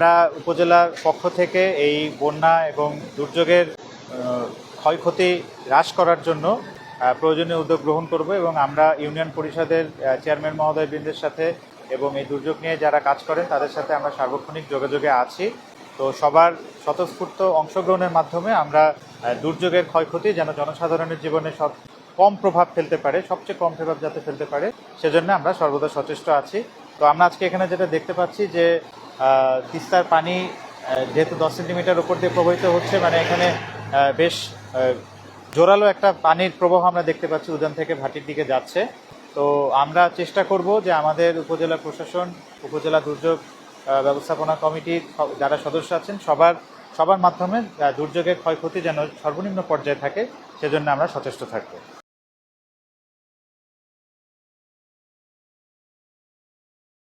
আমরা উপজেলার পক্ষ থেকে এই বন্যা এবং দুর্যোগের ক্ষয়ক্ষতি হ্রাস করার জন্য প্রয়োজনীয় উদ্যোগ গ্রহণ করব এবং আমরা ইউনিয়ন পরিষদের চেয়ারম্যান মহোদয়বৃন্দের সাথে এবং এই দুর্যোগ নিয়ে যারা কাজ করেন তাদের সাথে আমরা সার্বক্ষণিক যোগাযোগে আছি। তো সবার স্বতঃস্ফূর্ত অংশগ্রহণের মাধ্যমে আমরা দুর্যোগের ক্ষয়ক্ষতি যেন জনসাধারণের জীবনে কম প্রভাব ফেলতে পারে, সবচেয়ে কম প্রভাব যাতে ফেলতে পারে সেজন্য আমরা সর্বদা সচেষ্ট আছি। তো আমরা আজকে এখানে যেটা দেখতে পাচ্ছি যে তিস্তার পানি যেহেতু 10 সেন্টিমিটার উপর দিয়ে প্রবাহিত হচ্ছে, মানে এখানে বেশ জোরালো একটা পানির প্রবাহ আমরা দেখতে পাচ্ছি, উজান থেকে ভাটির দিকে যাচ্ছে। তো আমরা চেষ্টা করব যে আমাদের উপজেলা প্রশাসন, উপজেলা দুর্যোগ ব্যবস্থাপনা কমিটির যারা সদস্য আছেন সবার মাধ্যমে দুর্যোগের ক্ষয়ক্ষতি যেন সর্বনিম্ন পর্যায়ে থাকে সেজন্য আমরা সচেষ্ট থাকব।